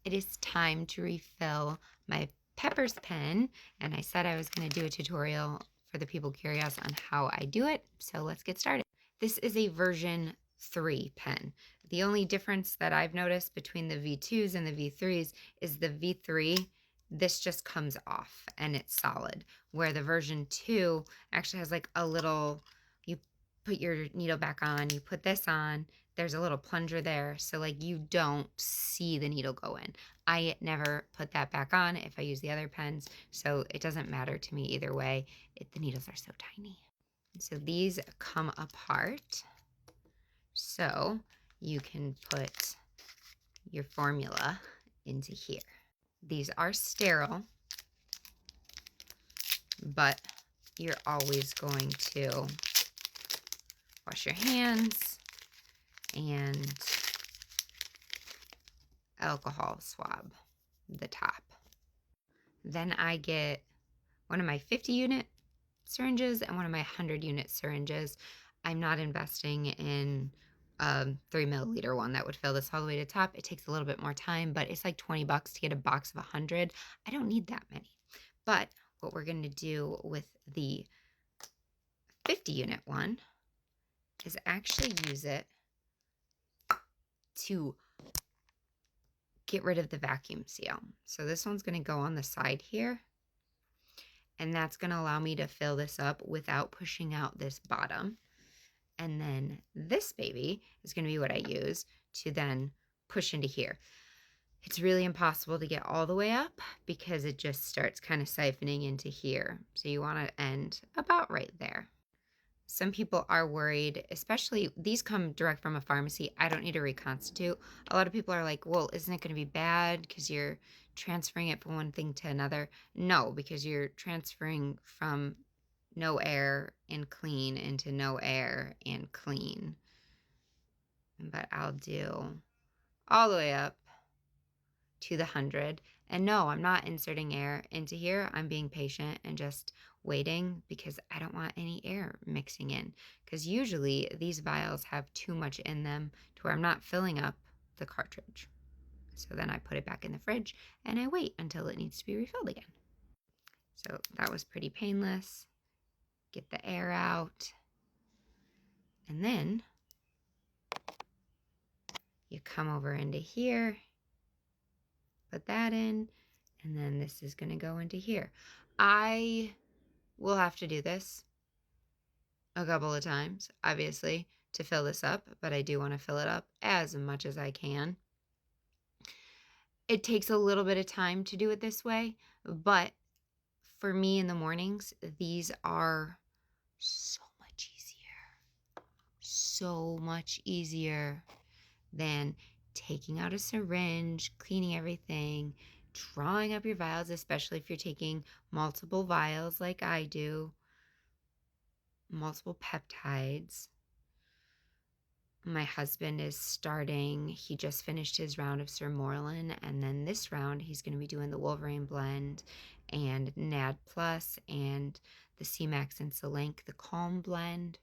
It is time to refill my Peppers pen, and I said I was going to do a tutorial for the people curious on how I do it, so let's get started. This is a version 3 pen. The only difference that I've noticed between the V2s and the V3s is the V3, this just comes off and it's solid, where the version 2 actually has like a little, you put your needle back on, you put this on, there's a little plunger there, so like you don't see the needle go in. I never put that back on if I use the other pens, so it doesn't matter to me either way. The needles are so tiny. So these come apart, so you can put your formula into here. These are sterile, but you're always going to wash your hands and alcohol swab the top. Then I get one of my 50 unit syringes and one of my 100 unit syringes. I'm not investing in a 3 milliliter one that would fill this all the way to the top. It takes a little bit more time, but it's like 20 bucks to get a box of 100. I don't need that many. But what we're going to do with the 50 unit one is actually use it to get rid of the vacuum seal. So this one's going to go on the side here, and that's going to allow me to fill this up without pushing out this bottom. And then this baby is going to be what I use to then push into here. It's really impossible to get all the way up because it just starts kind of siphoning into here. So you want to end about right there. Some people are worried, especially these come direct from a pharmacy. I don't need to reconstitute. A lot of people are like, well, isn't it going to be bad because you're transferring it from one thing to another? No, because you're transferring from no air and clean into no air and clean. But I'll do all the way up to the 100. And no, I'm not inserting air into here. I'm being patient and just waiting because I don't want any air mixing in. Because usually these vials have too much in them to where I'm not filling up the cartridge. So then I put it back in the fridge and I wait until it needs to be refilled again. So that was pretty painless. Get the air out. And then you come over into here, put that in, and then this is going to go into here. I will have to do this a couple of times, obviously, to fill this up, but I do want to fill it up as much as I can. It takes a little bit of time to do it this way, but for me in the mornings, these are so much easier than taking out a syringe, cleaning everything, drawing up your vials, especially if you're taking multiple vials like I do, multiple peptides. My husband is starting, he just finished his round of Sermorelin, and then this round he's going to be doing the Wolverine blend and NAD Plus and the C-Max and Selink, the Calm blend.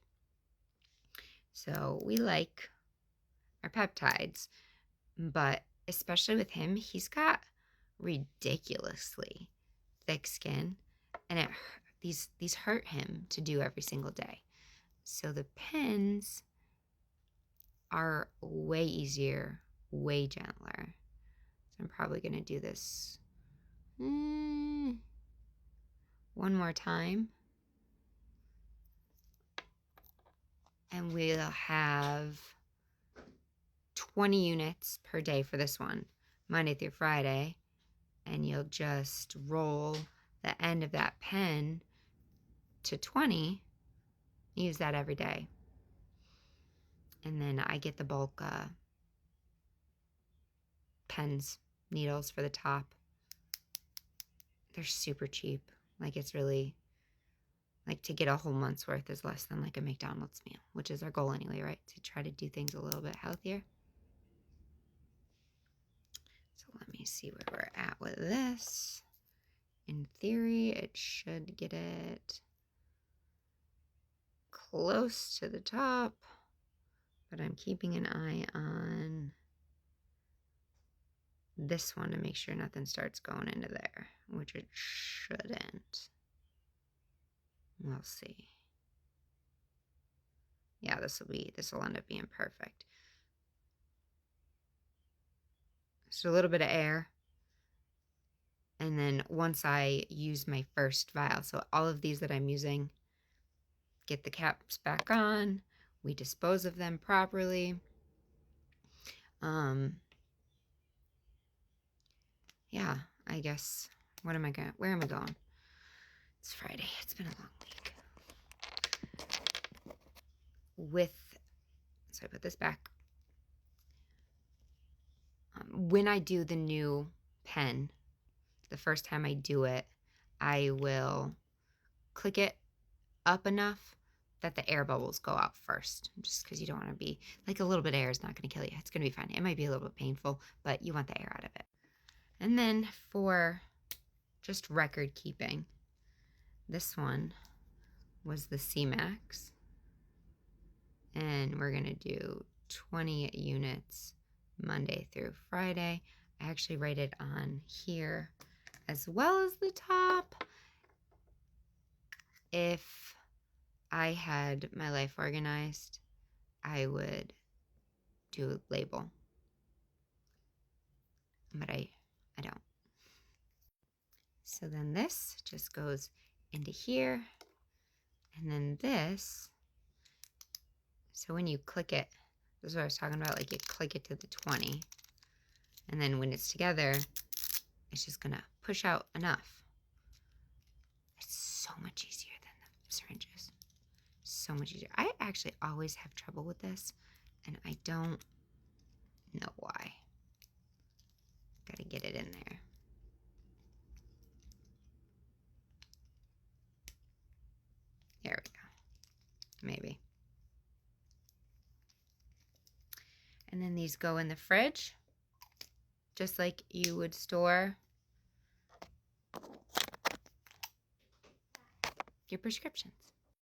So we like our peptides, but especially with him, he's got ridiculously thick skin, and these hurt him to do every single day. So the pens are way easier, way gentler. So I'm probably going to do this one more time. And we'll have 20 units per day for this one, Monday through Friday. And you'll just roll the end of that pen to 20, use that every day. And then I get the bulk pens, needles for the top. They're super cheap. Like, it's really, like, to get a whole month's worth is less than like a McDonald's meal, which is our goal anyway, right? To try to do things a little bit healthier. So let me see where we're at with this. In theory, it should get it close to the top, but I'm keeping an eye on this one to make sure nothing starts going into there, which it shouldn't. We'll see. Yeah, this will end up being perfect. Just a little bit of air. And then once I use my first vial, so all of these that I'm using, get the caps back on, we dispose of them properly. Yeah, I guess, where am I going? It's Friday, it's been a long week. So I put this back. When I do the new pen, the first time I do it, I will click it up enough that the air bubbles go out first, just because you don't want to be, like, a little bit of air is not going to kill you. It's going to be fine. It might be a little bit painful, but you want the air out of it. And then for just record keeping, this one was the C-Max. And we're going to do 20 units Monday through Friday. I actually write it on here as well as the top. If I had my life organized, I would do a label. But I don't. So then this just goes into here. And then this, so when you click it, this is what I was talking about, like you click it to the 20. And then when it's together, it's just gonna push out enough. It's so much easier than the syringes. So much easier. I actually always have trouble with this, and I don't know why. Gotta get it in there. There we go. Maybe. And then these go in the fridge, just like you would store your prescriptions.